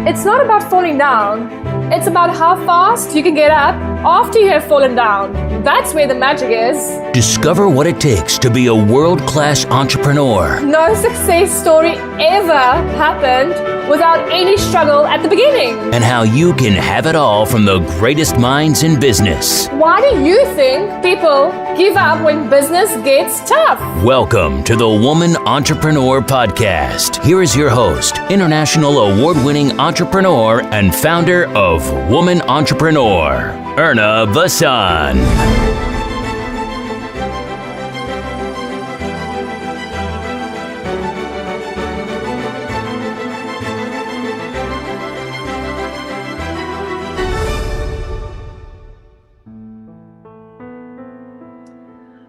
It's not about falling down. It's about how fast you can get up after you have fallen down. That's where the magic is. Discover what it takes to be a world-class entrepreneur. No success story ever happened without any struggle at the beginning. And how you can have it all from the greatest minds in business. Why do you think people give up when business gets tough? Welcome to the Woman Entrepreneur Podcast. Here is your host, international award-winning entrepreneur and founder of Woman Entrepreneur, Erna Vasan.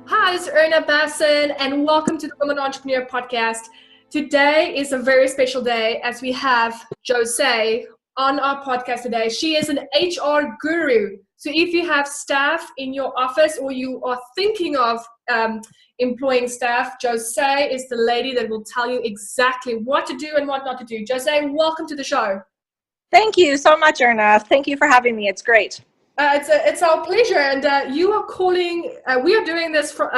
Hi, this is Erna Vasan, and welcome to the Woman Entrepreneur Podcast. Today is a very special day as we have Josee on our podcast today. She is an HR guru. So if you have staff in your office or you are thinking of employing staff, Josee is the lady that will tell you exactly what to do and what not to do. Josee, welcome to the show. Thank you so much, Erna. Thank you for having me. It's great. It's our pleasure, and you are calling. We are doing this for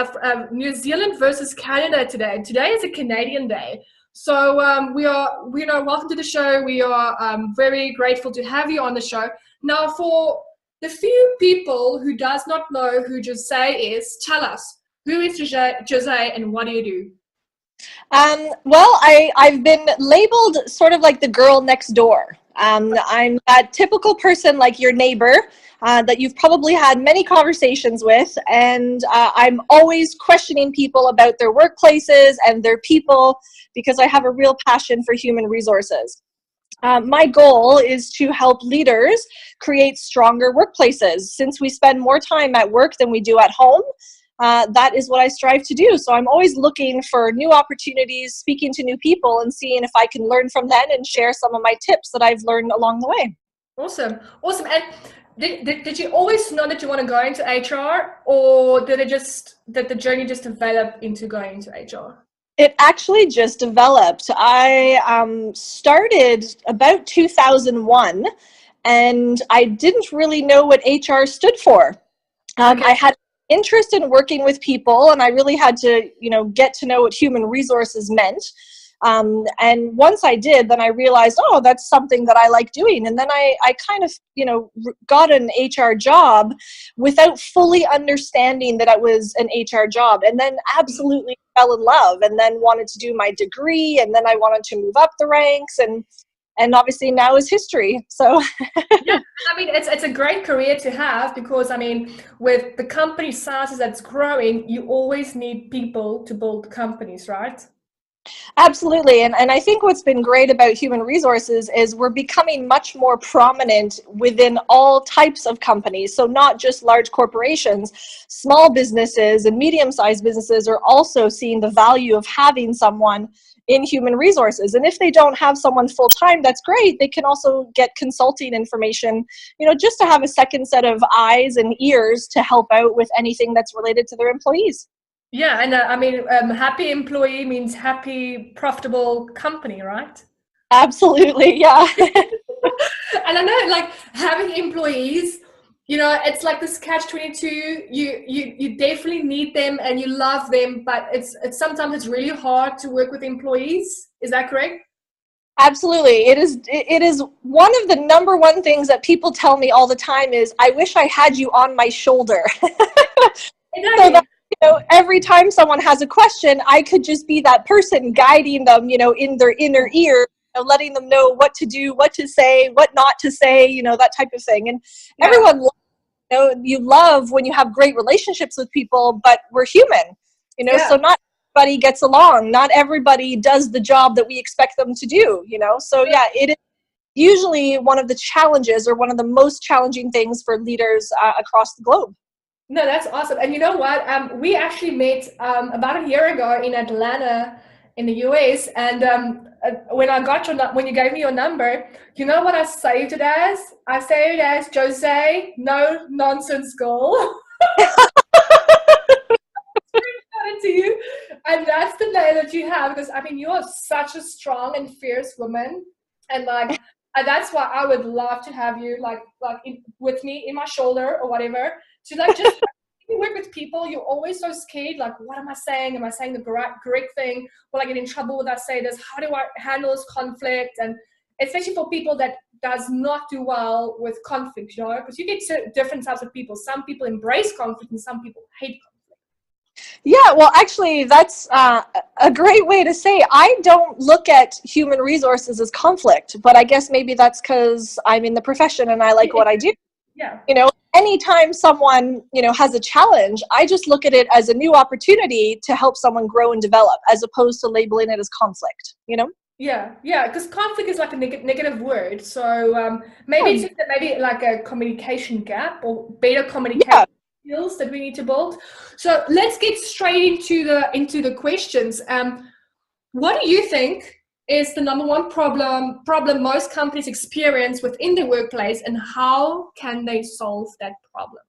New Zealand versus Canada today. Today is a Canadian day, so we are welcome to the show. We are very grateful to have you on the show. Now, for the few people who does not know who Josee is, tell us, who is Josee and what do you do? Well, I've been labeled sort of like the girl next door. I'm that typical person like your neighbor that you've probably had many conversations with, and I'm always questioning people about their workplaces and their people because I have a real passion for human resources. My goal is to help leaders create stronger workplaces. Since we spend more time at work than we do at home, that is what I strive to do. So I'm always looking for new opportunities, speaking to new people, and seeing if I can learn from them and share some of my tips that I've learned along the way. Awesome. And did you always know that you want to go into HR, or did the journey just develop into going into HR? It actually just developed. I started about 2001, and I didn't really know what HR stood for. Okay. I had interest in working with people, and I really had to, get to know what human resources meant. And once I did, then I realized, oh, that's something that I like doing. And then I kind of, got an HR job without fully understanding that it was an HR job, and then absolutely fell in love, and then wanted to do my degree, and then I wanted to move up the ranks, and obviously now is history. So yeah, I mean, it's a great career to have because, I mean, with the company sizes that's growing, you always need people to build companies, right? Absolutely. And I think what's been great about human resources is we're becoming much more prominent within all types of companies. So not just large corporations, small businesses and medium-sized businesses are also seeing the value of having someone in human resources. And if they don't have someone full-time, that's great. They can also get consulting information, just to have a second set of eyes and ears to help out with anything that's related to their employees. Yeah, and I mean, happy employee means happy, profitable company, right? Absolutely, yeah. And I know, like, having employees, it's like this catch-22. You definitely need them and you love them, but it's sometimes it's really hard to work with employees. Is that correct? Absolutely. It is one of the number one things that people tell me all the time is, I wish I had you on my shoulder. Exactly. So that, every time someone has a question, I could just be that person guiding them, in their inner ear, letting them know what to do, what to say, what not to say, that type of thing. And yeah. Everyone, you love when you have great relationships with people, but we're human, Yeah. So not everybody gets along. Not everybody does the job that we expect them to do, So yeah, it is usually one of the challenges or one of the most challenging things for leaders across the globe. No, that's awesome. And you know what? We actually met about a year ago in Atlanta in the US. And when you gave me your number, you know what I saved it as? I saved it as Josee, no nonsense girl. To you, and that's the name that you have, because I mean, you are such a strong and fierce woman, and like And that's why I would love to have you with me in my shoulder or whatever to like just you work with people. You're always so scared. Like, what am I saying? Am I saying the correct thing? Will I get in trouble when I say this? How do I handle this conflict? And especially for people that does not do well with conflict, you know, because you get different types of people. Some people embrace conflict and some people hate conflict. Yeah, well, actually, that's a great way to say. I don't look at human resources as conflict, but I guess maybe that's because I'm in the profession and I like what I do. Yeah. You know, anytime someone, you know, has a challenge, I just look at it as a new opportunity to help someone grow and develop, as opposed to labeling it as conflict, you know? Yeah, because conflict is like a negative word. So maybe it's just maybe like a communication gap or better communication skills that we need to build. So let's get straight into the questions. What do you think is the number one problem most companies experience within their workplace, and how can they solve that problem?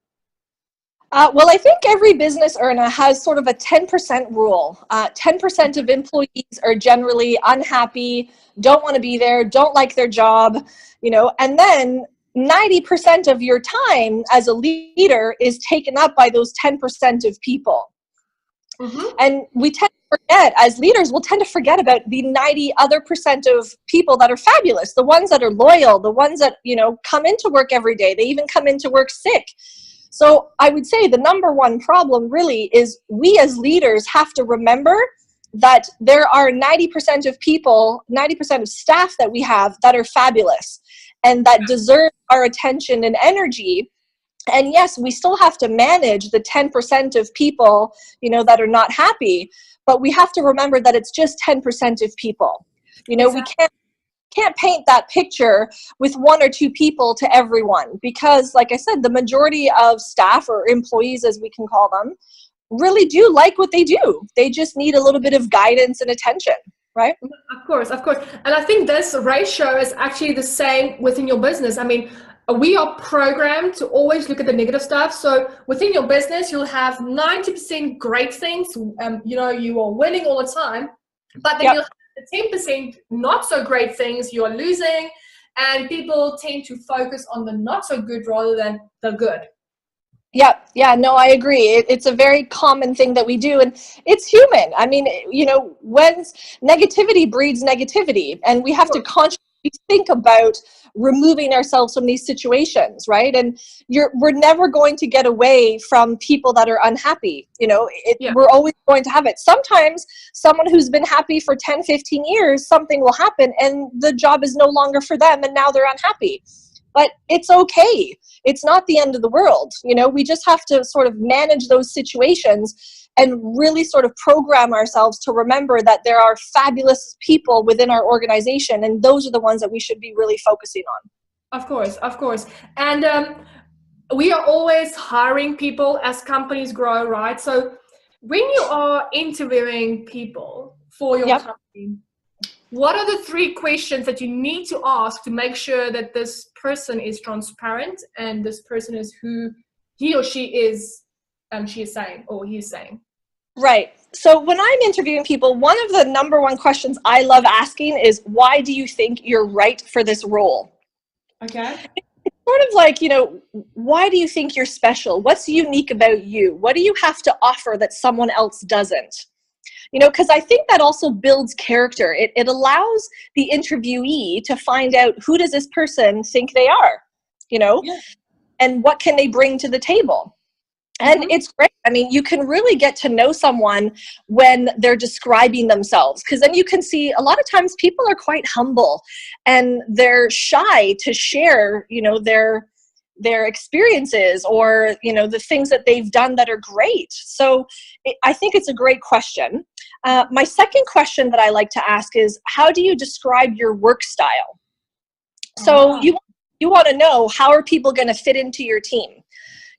Well, I think every business, Erna, has sort of a 10% rule. 10% of employees are generally unhappy, don't want to be there, don't like their job, you know, and then 90% of your time as a leader is taken up by those 10% of people. Mm-hmm. And we tend to forget, as leaders, we'll tend to forget about the 90 other percent of people that are fabulous, the ones that are loyal, the ones that, you know, come into work every day. They even come into work sick. So I would say the number one problem really is we as leaders have to remember that there are 90% of people, 90% of staff that we have that are fabulous and that deserve our attention and energy. And yes, we still have to manage the 10% of people, you know, that are not happy, but we have to remember that it's just 10% of people. You know, exactly. We can't paint that picture with one or two people to everyone, because like I said, the majority of staff or employees, as we can call them, really do like what they do. They just need a little bit of guidance and attention, right? Of course. And I think this ratio is actually the same within your business. I mean, we are programmed to always look at the negative stuff. So within your business, you'll have 90% great things. You know, you are winning all the time, but then you'll have the 10% not so great things you are losing, and people tend to focus on the not so good rather than the good. Yeah, no, I agree. It's a very common thing that we do, and it's human. I mean, you know, when negativity breeds negativity, and we have to consciously think about removing ourselves from these situations, right? And we're never going to get away from people that are unhappy. You know, we're always going to have it. Sometimes someone who's been happy for 10, 15 years, something will happen and the job is no longer for them and now they're unhappy. But it's okay. It's not the end of the world. You know, we just have to sort of manage those situations and really sort of program ourselves to remember that there are fabulous people within our organization, and those are the ones that we should be really focusing on. Of course. And we are always hiring people as companies grow, right? So when you are interviewing people for your company, what are the 3 questions that you need to ask to make sure that this person is transparent and this person is who he or she is saying, or he is saying? Right. So when I'm interviewing people, one of the number one questions I love asking is, why do you think you're right for this role? Okay. It's sort of like, you know, why do you think you're special? What's unique about you? What do you have to offer that someone else doesn't? You know, because I think that also builds character. It allows the interviewee to find out, who does this person think they are, you know, and what can they bring to the table? And it's great. I mean, you can really get to know someone when they're describing themselves, because then you can see a lot of times people are quite humble and they're shy to share, you know, their experiences or, you know, the things that they've done that are great. So I think it's a great question. My second question that I like to ask is, how do you describe your work style? So you want to know, how are people going to fit into your team?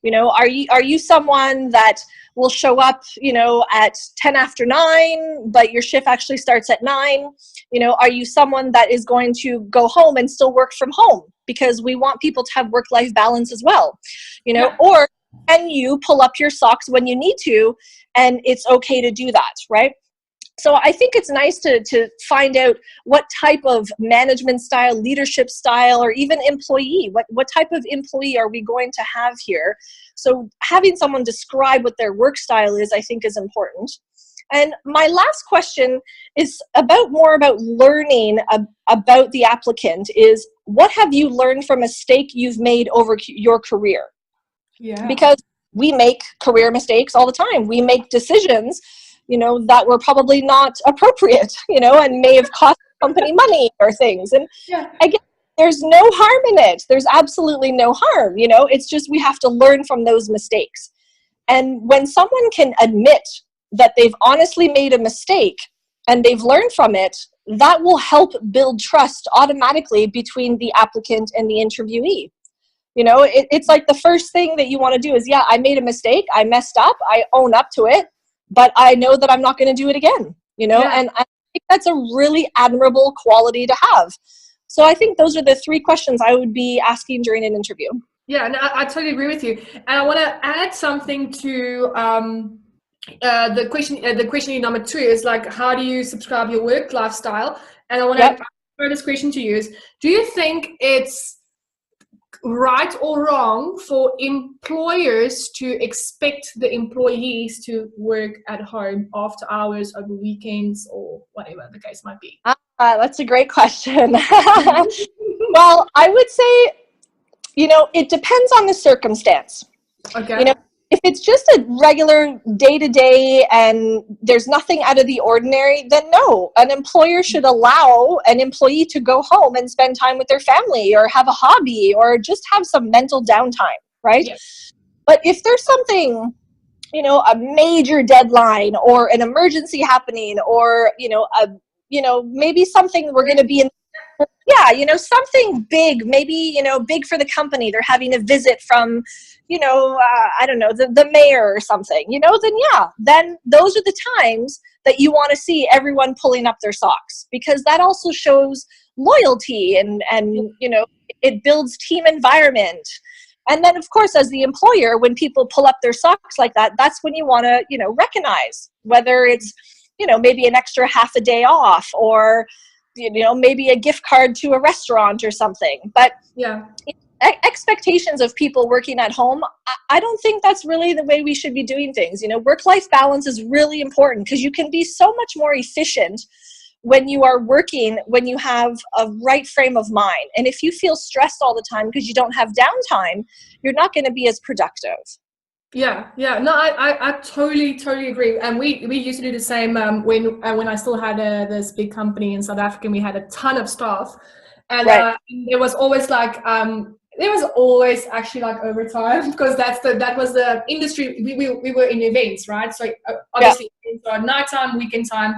You know, are you someone that will show up, you know, at 10 after 9, but your shift actually starts at 9? You know, are you someone that is going to go home and still work from home? Because we want people to have work-life balance as well, you know, or can you pull up your socks when you need to, and it's okay to do that, right? So I think it's nice to find out what type of management style, leadership style, or even employee, what type of employee are we going to have here? So having someone describe what their work style is, I think, is important. And my last question is more about learning about the applicant is, what have you learned from a mistake you've made over your career? Yeah. Because we make career mistakes all the time. We make decisions, that were probably not appropriate, and may have cost the company money or things. And again, there's no harm in it. There's absolutely no harm, it's just we have to learn from those mistakes. And when someone can admit that they've honestly made a mistake and they've learned from it, that will help build trust automatically between the applicant and the interviewee. It's like the first thing that you want to do is, I made a mistake, I messed up, I own up to it, but I know that I'm not going to do it again, and I think that's a really admirable quality to have. So I think those are the 3 questions I would be asking during an interview. Yeah, no, I totally agree with you. And I want to add something to the question number 2 is like, how do you subscribe your work lifestyle? And I want to throw this question to you is, do you think it's right or wrong for employers to expect the employees to work at home after hours, over weekends, or whatever the case might be? That's a great question. Well, I would say, it depends on the circumstance. Okay. If it's just a regular day-to-day and there's nothing out of the ordinary, then no, an employer should allow an employee to go home and spend time with their family or have a hobby or just have some mental downtime, right? Yes. But if there's something, a major deadline or an emergency happening, or, maybe something we're going to be in, something big, maybe, big for the company. They're having a visit from, I don't know, the mayor or something, then those are the times that you want to see everyone pulling up their socks, because that also shows loyalty and it builds team environment. And then, of course, as the employer, when people pull up their socks like that, that's when you want to, recognize whether it's, maybe an extra half a day off, or, maybe a gift card to a restaurant or something. But expectations of people working at home, I don't think that's really the way we should be doing things. Work-life balance is really important, because you can be so much more efficient when you are working, when you have a right frame of mind. And if you feel stressed all the time because you don't have downtime, you're not going to be as productive. Yeah. No, I totally agree. And we used to do the same when I still had this big company in South Africa. And we had a ton of staff, and it was always like there was always actually like overtime, because that was the industry. We were in events, right? So obviously events are nighttime, weekend time,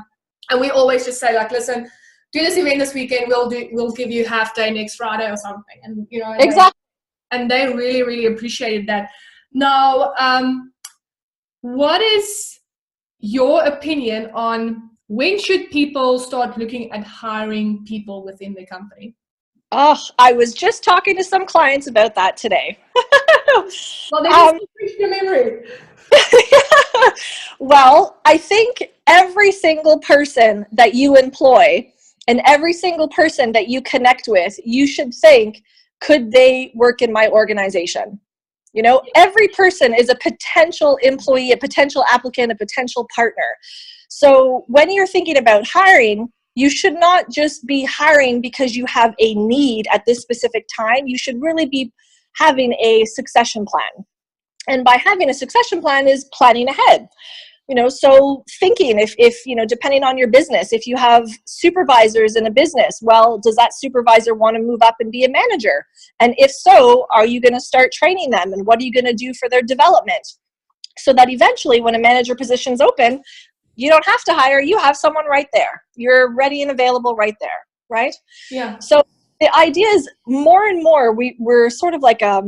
and we always just say like, listen, do this event this weekend. We'll give you half day next Friday or something, and exactly. And they really, really appreciated that. Now, what is your opinion on when should people start looking at hiring people within the company? Oh, I was just talking to some clients about that today. Well, they just refresh your memory. Well, I think every single person that you employ and every single person that you connect with, you should think, could they work in my organization? Every person is a potential employee, a potential applicant, a potential partner. So when you're thinking about hiring, you should not just be hiring because you have a need at this specific time. You should really be having a succession plan. And by having a succession plan is planning ahead. So thinking if depending on your business, if you have supervisors in a business, well, does that supervisor want to move up and be a manager? And if so, are you going to start training them? And what are you going to do for their development? So that eventually when a manager position's open, you don't have to hire, you have someone right there. You're ready and available right there, right? Yeah. So the idea is more and more, we're sort of like a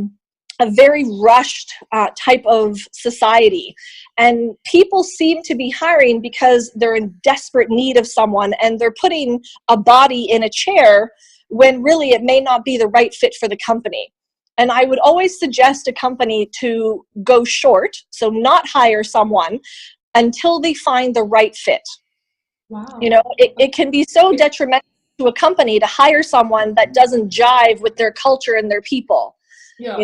very rushed type of society. And people seem to be hiring because they're in desperate need of someone, and they're putting a body in a chair when really it may not be the right fit for the company. And I would always suggest a company to go short, so not hire someone until they find the right fit. Wow. It can be so detrimental to a company to hire someone that doesn't jive with their culture and their people. Yeah.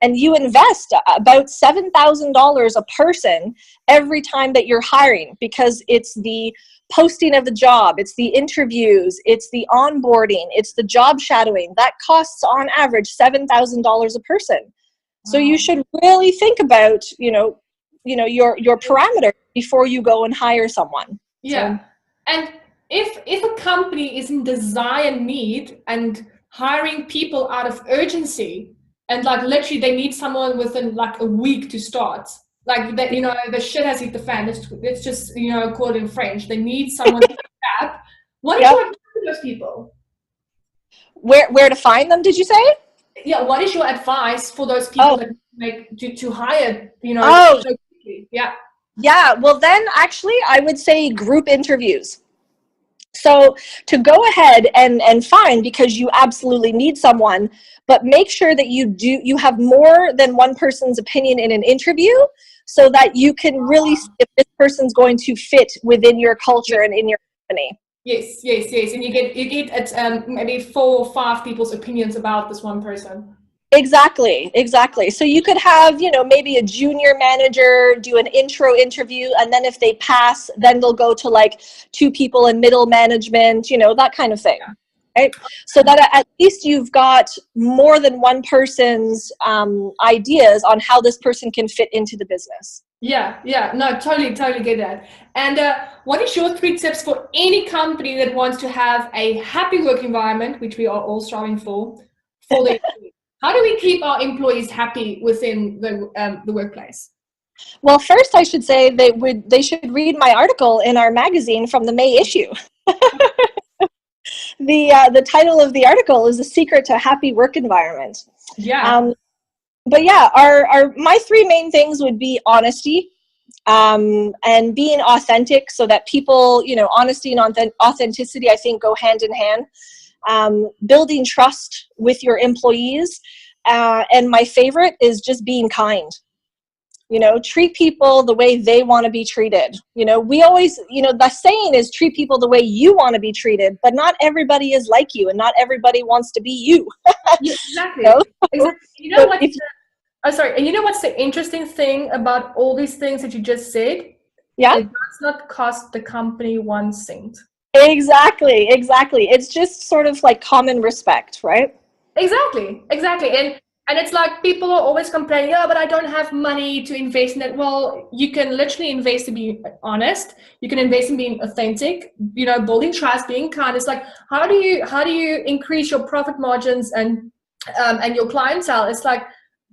And you invest about $7,000 a person every time that you're hiring, because it's the posting of the job, it's the interviews, it's the onboarding, it's the job shadowing. That costs on average $7,000 a person. Wow. So you should really think about, your parameter before you go and hire someone. Yeah. So, and if a company is in desire need and hiring people out of urgency, and like literally they need someone within like a week to start, like that, the shit has hit the fan. It's just, called in French. They need someone to tap. What is your advice to those people? Where to find them, did you say? Yeah, what is your advice for those people that make to hire, so quickly? Yeah. Yeah, well then actually I would say group interviews. So to go ahead and find, because you absolutely need someone, but make sure that you have more than one person's opinion in an interview, so that you can really see if this person's going to fit within your culture and in your company. Yes. And you get maybe 4 or 5 people's opinions about this one person. Exactly. So you could have, maybe a junior manager do an intro interview, and then if they pass, then they'll go to like 2 people in middle management, that kind of thing. Right? So that at least you've got more than one person's ideas on how this person can fit into the business. Yeah, no, totally get that. And what is your 3 tips for any company that wants to have a happy work environment, which we are all striving for the How do we keep our employees happy within the workplace? Well, first I should say they should read my article in our magazine from the May issue. The title of the article is "The Secret to a Happy Work Environment." Yeah. But yeah, my 3 main things would be honesty, and being authentic, so that people, honesty and authenticity, I think, go hand in hand. Building trust with your employees, and my favorite is just being kind. Treat people the way they want to be treated. We always, the saying is treat people the way you want to be treated, but not everybody is like you, and not everybody wants to be you. Yeah, exactly. Exactly. And you know what's the interesting thing about all these things that you just said? Yeah. It does not cost the company 1 cent. Exactly. It's just sort of like common respect, right? Exactly. And it's like people are always complaining, but I don't have money to invest in it. Well, you can literally invest in being honest. You can invest in being authentic, building trust, being kind. It's like, how do you increase your profit margins and your clientele? It's like,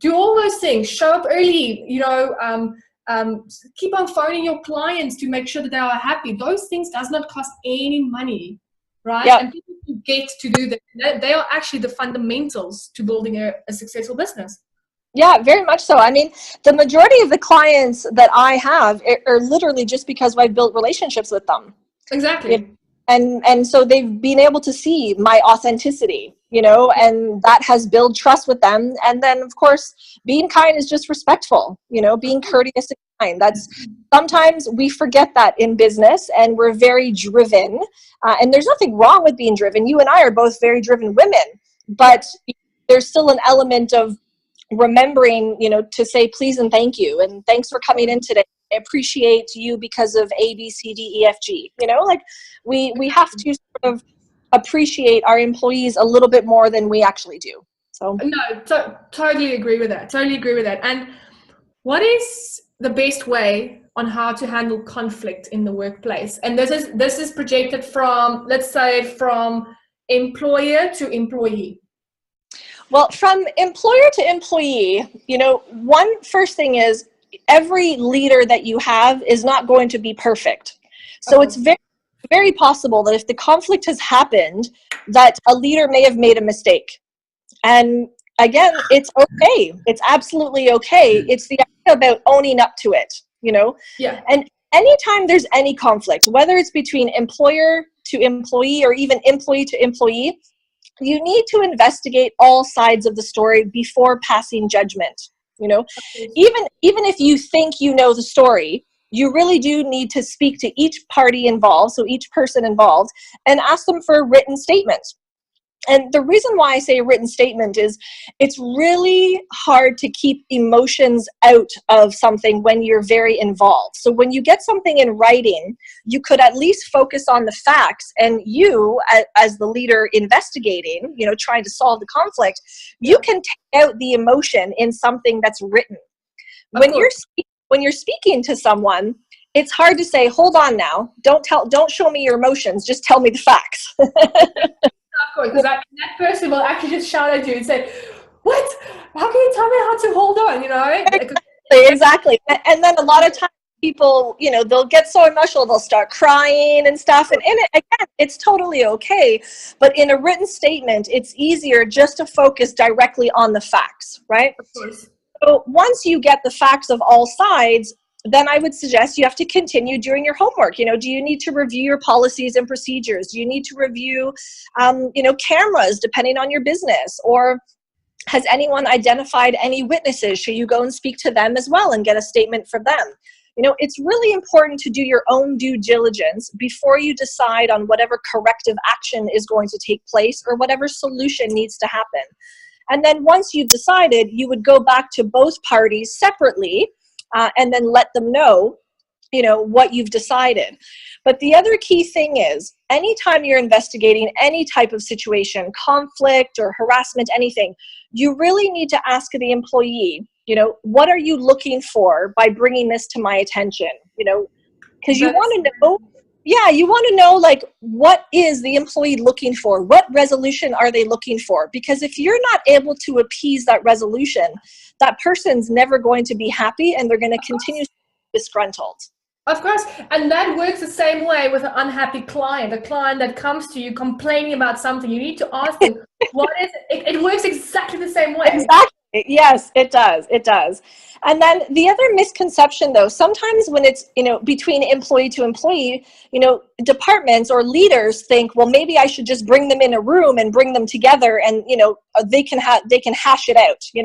do all those things, show up early, keep on phoning your clients to make sure that they are happy. Those things does not cost any money, right? Yep. And people who get to do that, they are actually the fundamentals to building a successful business. Yeah, very much so. I mean, the majority of the clients that I have are literally just because I've built relationships with them. Exactly. And so they've been able to see my authenticity, and that has built trust with them. And then, of course, being kind is just respectful, being courteous and kind. That's sometimes we forget that in business, and we're very driven. And there's nothing wrong with being driven. You and I are both very driven women, but there's still an element of remembering, to say please and thank you, and thanks for coming in today. I appreciate you because of A, B, C, D, E, F, G. Like we have to sort of appreciate our employees a little bit more than we actually do. So no, totally agree with that. And what is the best way on how to handle conflict in the workplace? And this is projected from, let's say, from employer to employee. Well, from employer to employee, one first thing is every leader that you have is not going to be perfect. So it's very, very possible that if the conflict has happened, that a leader may have made a mistake. And again, it's okay. It's absolutely okay. It's the idea about owning up to it, Yeah. And anytime there's any conflict, whether it's between employer to employee or even employee to employee, you need to investigate all sides of the story before passing judgment. Even if you think you know the story, you really do need to speak to each party involved, so each person involved, and ask them for a written statement. And the reason why I say a written statement is it's really hard to keep emotions out of something when you're very involved. So when you get something in writing, you could at least focus on the facts, and you, as the leader investigating, trying to solve the conflict, you can take out the emotion in something that's written. When you're speaking to someone, it's hard to say, hold on now, don't show me your emotions, just tell me the facts. Of course, because that person will actually just shout at you and say, what? How can you tell me how to hold on, Exactly. And then a lot of times people, they'll get so emotional, they'll start crying and stuff. And again, it's totally okay. But in a written statement, it's easier just to focus directly on the facts, right? Of course. So once you get the facts of all sides, then I would suggest you have to continue doing your homework. Do you need to review your policies and procedures? Do you need to review, cameras, depending on your business? Or has anyone identified any witnesses? Should you go and speak to them as well and get a statement from them? It's really important to do your own due diligence before you decide on whatever corrective action is going to take place or whatever solution needs to happen. And then once you've decided, you would go back to both parties separately and then let them know, what you've decided. But the other key thing is, anytime you're investigating any type of situation, conflict or harassment, anything, you really need to ask the employee, what are you looking for by bringing this to my attention? Because you want to know, you want to know, like, what is the employee looking for? What resolution are they looking for? Because if you're not able to appease that resolution, that person's never going to be happy and they're going to continue to be disgruntled. Of course, and that works the same way with an unhappy client, a client that comes to you complaining about something. You need to ask them, what is it? It works exactly the same way. Exactly. Yes, it does. It does. And then the other misconception, though, sometimes when it's, between employee to employee, departments or leaders think, well, maybe I should just bring them in a room and bring them together and, they can hash it out, Yeah,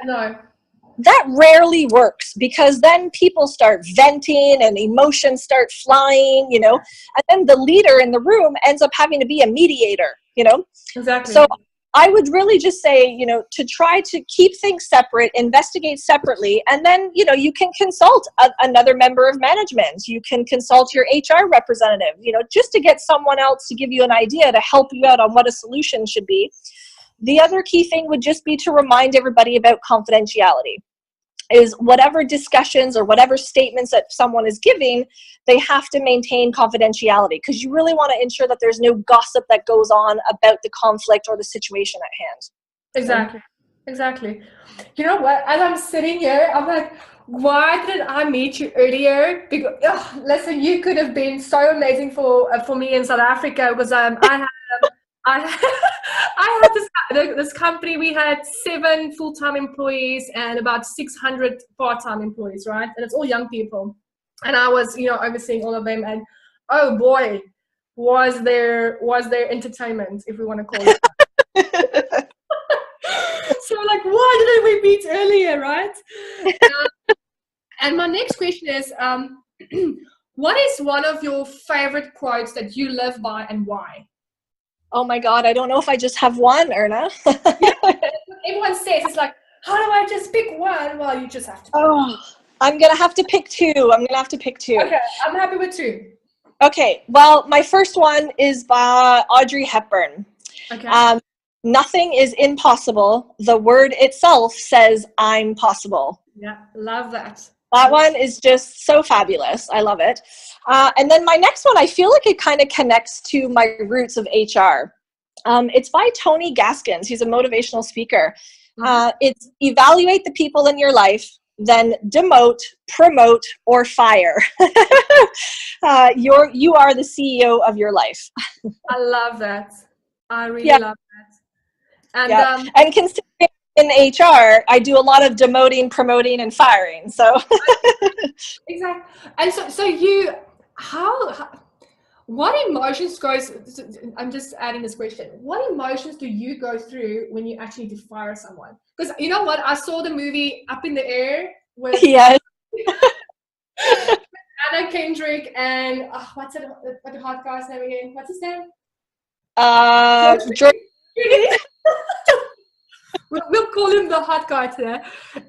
no. That rarely works, because then people start venting and emotions start flying, and then the leader in the room ends up having to be a mediator, Exactly. So I would really just say, to try to keep things separate, investigate separately, and then, you can consult another member of management. You can consult your HR representative, just to get someone else to give you an idea to help you out on what a solution should be. The other key thing would just be to remind everybody about confidentiality. Is whatever discussions or whatever statements that someone is giving, they have to maintain confidentiality, because you really want to ensure that there's no gossip that goes on about the conflict or the situation at hand. Exactly. You know what? As I'm sitting here, I'm like, why didn't I meet you earlier? Because listen, you could have been so amazing for me in South Africa, because I had this company. We had 7 full-time employees and about 600 part-time employees, right? And it's all young people. And I was, overseeing all of them. And oh boy, was there entertainment, if we want to call it that. So like, why didn't we meet earlier, right? And my next question is, what is one of your favorite quotes that you live by, and why? Oh my God, I don't know if I just have one, Erna. Everyone says, it's like, how do I just pick one? Well, you just have to. I'm going to have to pick two. Okay, I'm happy with 2. Okay, well, my first one is by Audrey Hepburn. Okay. Nothing is impossible. The word itself says I'm possible. Yeah, love that. That one is just so fabulous. I love it. And then my next one, I feel like it kind of connects to my roots of HR. It's by Tony Gaskins. He's a motivational speaker. It's evaluate the people in your life, then demote, promote, or fire. You are the CEO of your life. I love that. I really love that. And and considering in HR, I do a lot of demoting, promoting, and firing. So exactly. And so you, what emotions I'm just adding this question. What emotions do you go through when you actually need to fire someone? Because you know what? I saw the movie Up in the Air with yes. Anna Kendrick and what's it? What the hot guy's name again? What's his name? Jordan. Really? We'll call him the hot guy today.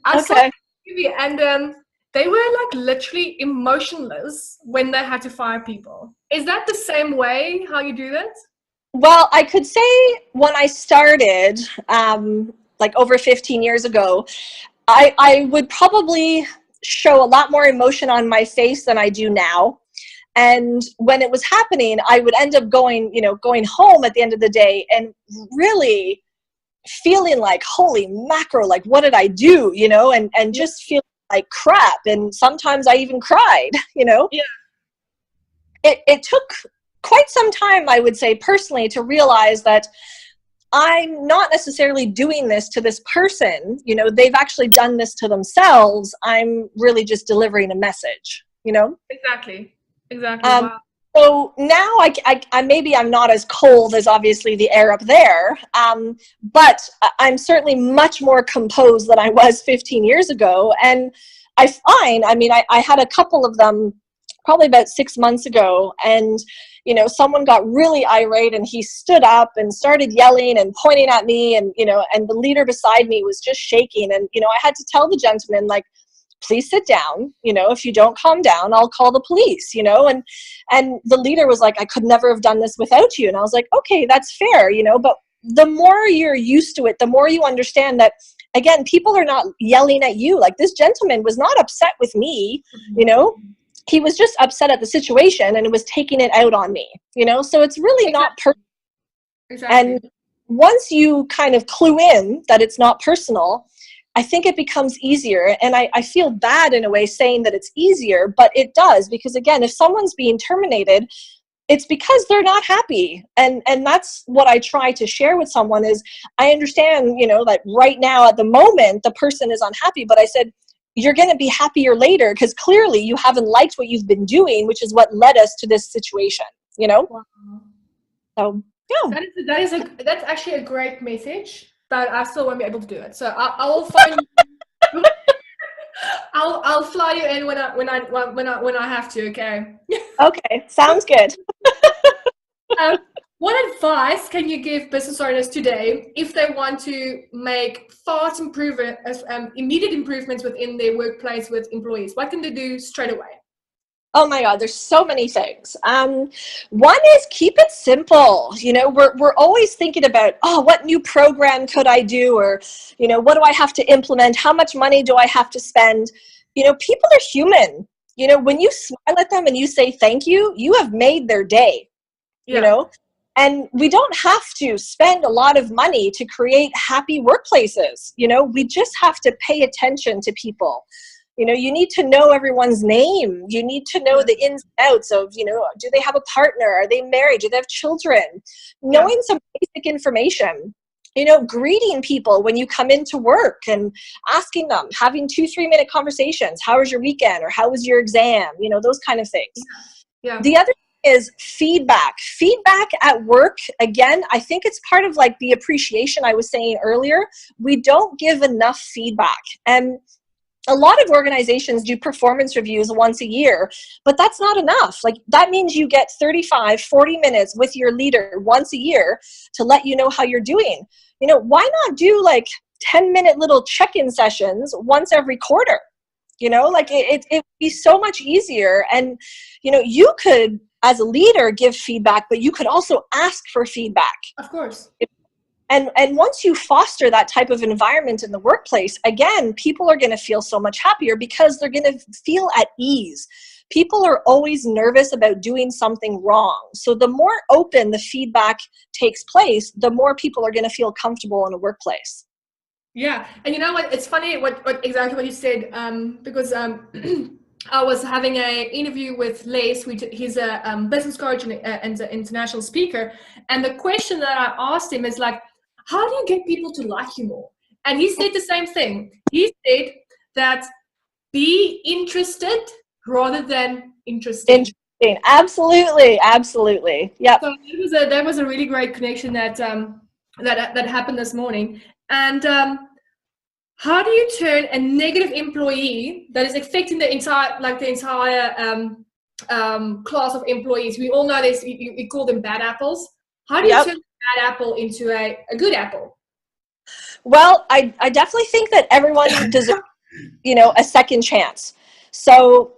I saw Okay. the TV and they were like literally emotionless when they had to fire people. Is that the same way how you do that? Well, I could say when I started, like over 15 years ago, I would probably show a lot more emotion on my face than I do now. And when it was happening, I would end up going home at the end of the day and really feeling like, holy mackerel, like what did I do, and just feel like crap. And sometimes I even cried, Yeah. It took quite some time, I would say personally, to realize that I'm not necessarily doing this to this person. They've actually done this to themselves. I'm really just delivering a message, Exactly. Wow. So now I maybe I'm not as cold as obviously the air up there, but I'm certainly much more composed than I was 15 years ago. And I had a couple of them probably about 6 months ago, and someone got really irate and he stood up and started yelling and pointing at me, and and the leader beside me was just shaking, and I had to tell the gentleman, like, please sit down. If you don't calm down, I'll call the police. And the leader was like, I could never have done this without you. And I was like, okay, that's fair. But the more you're used to it, the more you understand that, again, people are not yelling at you. Like, this gentleman was not upset with me. He was just upset at the situation and was taking it out on me. So it's really not personal. Exactly. And once you kind of clue in that it's not personal, I think it becomes easier. And I feel bad in a way saying that it's easier, but it does, because again, if someone's being terminated, it's because they're not happy. And that's what I try to share with someone is, I understand, that right now at the moment, the person is unhappy, but I said, you're going to be happier later, because clearly you haven't liked what you've been doing, which is what led us to this situation, Wow. So, yeah. That's actually a great message, but I still won't be able to do it. So I will phone you. I'll fly you in when I have to. Okay. Okay. Sounds good. What advice can you give business owners today if they want to make immediate improvements within their workplace with employees? What can they do straight away? Oh my God, there's so many things. One is keep it simple. We're always thinking about, oh, what new program could I do? Or, what do I have to implement? How much money do I have to spend? People are human. When you smile at them and you say thank you, you have made their day, and we don't have to spend a lot of money to create happy workplaces. We just have to pay attention to people. You need to know everyone's name. You need to know the ins and outs of, do they have a partner? Are they married? Do they have children? Knowing some basic information, greeting people when you come into work and asking them, having 2-3 minute conversations. How was your weekend? Or how was your exam? Those kind of things. Yeah. The other is feedback at work. Again, I think it's part of like the appreciation I was saying earlier. We don't give enough feedback. And a lot of organizations do performance reviews once a year, but that's not enough. Like, that means you get 35-40 minutes with your leader once a year to let you know how you're doing. Why not do like 10-minute little check-in sessions once every quarter? It would be so much easier. And, you could, as a leader, give feedback, but you could also ask for feedback. Of course. And once you foster that type of environment in the workplace, again, people are going to feel so much happier because they're going to feel at ease. People are always nervous about doing something wrong. So the more open the feedback takes place, the more people are going to feel comfortable in a workplace. Yeah. And you know what? It's funny exactly what you said, because I was having an interview with Les. He's a business coach and an international speaker. And the question that I asked him is like, how do you get people to like you more? And he said the same thing. He said that be interested rather than interesting. Absolutely. Yeah. So that was a really great connection that happened this morning. And how do you turn a negative employee that is affecting the entire class of employees. We all know this. We call them bad apples. How do you turn a bad apple into a good apple? Well, I definitely think that everyone deserves, a second chance. So,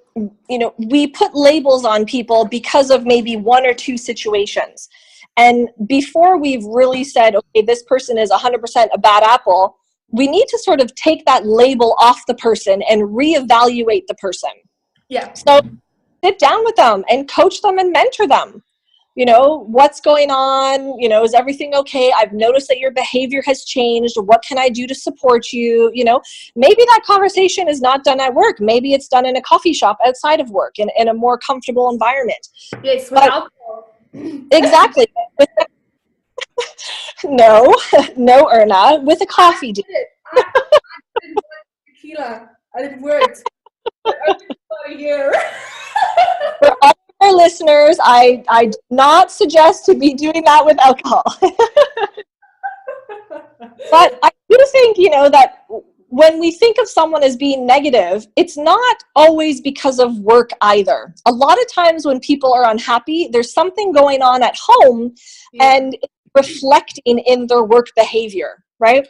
we put labels on people because of maybe one or two situations. And before we've really said, okay, this person is 100% a bad apple, we need to sort of take that label off the person and reevaluate the person. Yeah. So sit down with them and coach them and mentor them. What's going on? Is everything okay? I've noticed that your behavior has changed. What can I do to support you? Maybe that conversation is not done at work. Maybe it's done in a coffee shop outside of work in a more comfortable environment. Yes, with alcohol. Exactly. No, Erna, with a coffee. I didn't want tequila. It worked. For a year. For all our listeners, I do not suggest to be doing that with alcohol. But I do think, that when we think of someone as being negative, it's not always because of work either. A lot of times when people are unhappy, there's something going on at home and it's reflecting in their work behavior, right?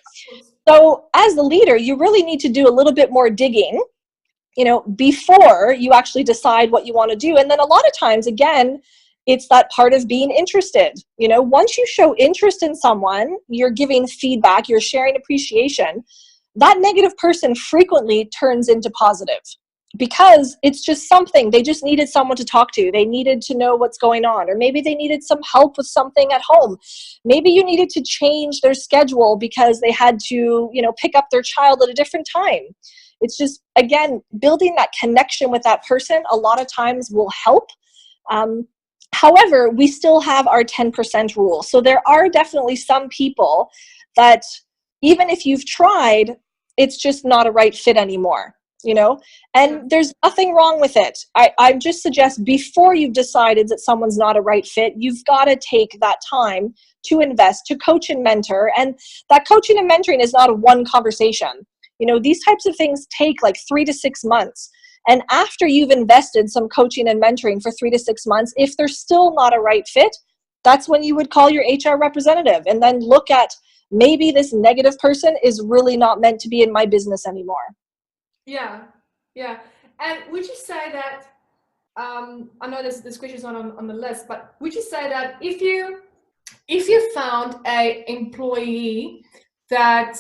So as the leader, you really need to do a little bit more digging, before you actually decide what you want to do. And then a lot of times, again, it's that part of being interested. Once you show interest in someone, you're giving feedback, you're sharing appreciation, that negative person frequently turns into positive because it's just something. They just needed someone to talk to. They needed to know what's going on, or maybe they needed some help with something at home. Maybe you needed to change their schedule because they had to, pick up their child at a different time. It's just, again, building that connection with that person a lot of times will help. However, we still have our 10% rule. So there are definitely some people that even if you've tried, it's just not a right fit anymore, and there's nothing wrong with it. I just suggest before you've decided that someone's not a right fit, you've got to take that time to invest, to coach and mentor. And that coaching and mentoring is not a one conversation. These types of things take like 3 to 6 months. And after you've invested some coaching and mentoring for 3 to 6 months, if they're still not a right fit, that's when you would call your HR representative and then look at maybe this negative person is really not meant to be in my business anymore. Yeah. And would you say that, I know this question's not on the list, but would you say that if you found a employee that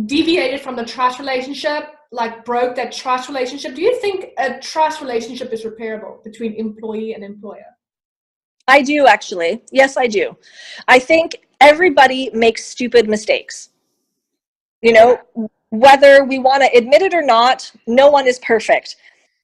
deviated from the trust relationship, like broke that trust relationship, do you think a trust relationship is repairable between employee and employer? I do, actually. Yes, I do. I think everybody makes stupid mistakes. Whether we want to admit it or not, no one is perfect.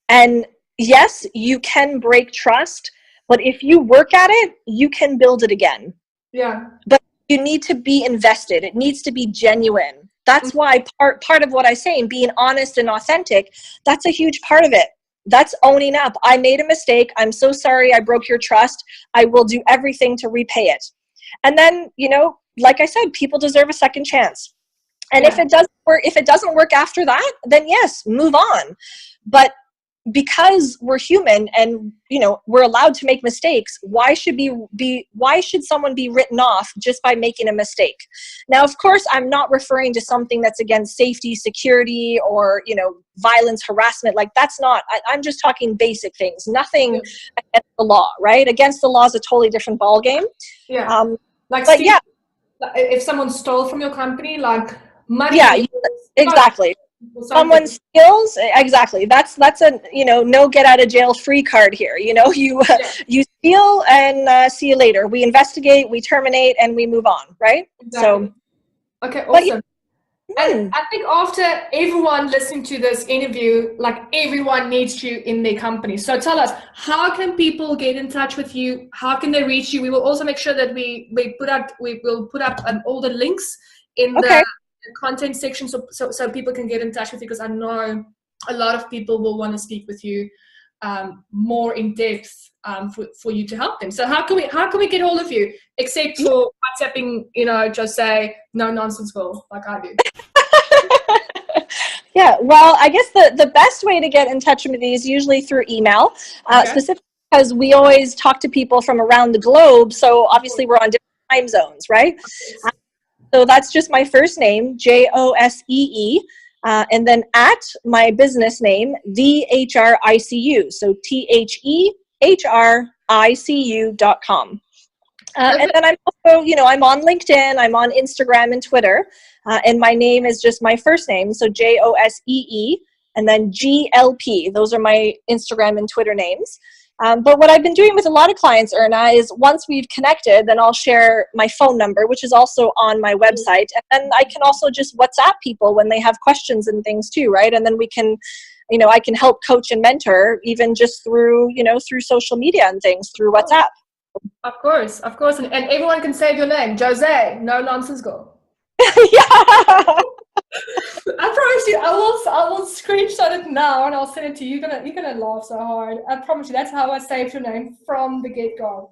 And yes, you can break trust, but if you work at it, you can build it again. Yeah. But you need to be invested. It needs to be genuine. That's why part of what I say, and being honest and authentic, that's a huge part of it. That's owning up. I made a mistake. I'm so sorry I broke your trust. I will do everything to repay it. And then, like I said, people deserve a second chance. And if it doesn't work after that, then yes, move on. But because we're human and we're allowed to make mistakes, why should someone be written off just by making a mistake? Now, of course, I'm not referring to something that's against safety, security, or violence, harassment. Like that's not. I'm just talking basic things. Nothing against the law, right? Against the law is a totally different ballgame. Yeah. If someone stole from your company, like money. Yeah, exactly. Someone steals, exactly. That's a no get out of jail free card here. You steal and see you later. We investigate, we terminate, and we move on, right? Exactly. So okay, awesome. And I think after everyone listening to this interview, like everyone needs you in their company. So tell us, how can people get in touch with you? How can they reach you? We will also make sure that we will put up all the links in the content section so people can get in touch with you, because I know a lot of people will want to speak with you more in depth for you to help them. So how can we get hold of you except for WhatsApping, Josee no nonsense girl like I do? Yeah, well, I guess the best way to get in touch with me is usually through email, specifically because we always talk to people from around the globe. So obviously we're on different time zones, right? So that's just my first name, Josee, and then at my business name, THRICU. So THEHRICU.com. And then I'm also, I'm on LinkedIn, I'm on Instagram and Twitter, and my name is just my first name, so Josee, and then GLP. Those are my Instagram and Twitter names. But what I've been doing with a lot of clients, Erna, is once we've connected, then I'll share my phone number, which is also on my website, and then I can also just WhatsApp people when they have questions and things too, right? And then we can, I can help coach and mentor even just through, through social media and things, through WhatsApp. Of course. And everyone can save your name, Josee, no nonsense girl. Yeah. I promise you, I will screenshot it now and I'll send it to you. You're gonna laugh so hard. I promise you, that's how I saved your name from the get-go.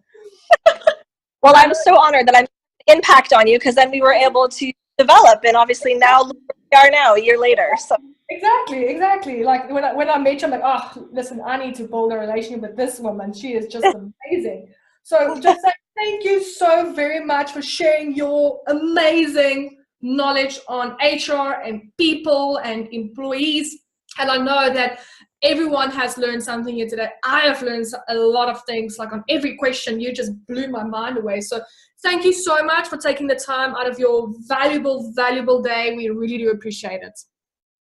Well, I'm so honored that I'm impact on you, because then we were able to develop, and obviously now look where we are now, a year later. So Exactly. Like when I met you, I'm like, oh, listen, I need to build a relationship with this woman. She is just amazing. So just thank you so very much for sharing your amazing knowledge on HR and people and employees. And I know that everyone has learned something here today. I have learned a lot of things, like on every question. You just blew my mind away. So thank you so much for taking the time out of your valuable day. We really do appreciate it.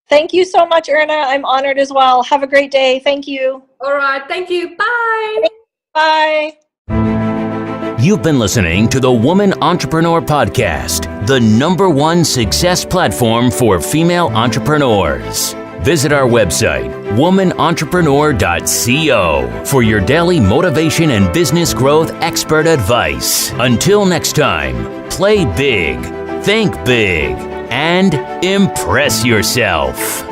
thank you so much, Erna. I'm honored as well. Have a great day. Thank you. All right. Thank you. Bye. Bye. You've been listening to the Woman Entrepreneur Podcast, the #1 success platform for female entrepreneurs. Visit our website, womanentrepreneur.co, for your daily motivation and business growth expert advice. Until next time, play big, think big, and impress yourself.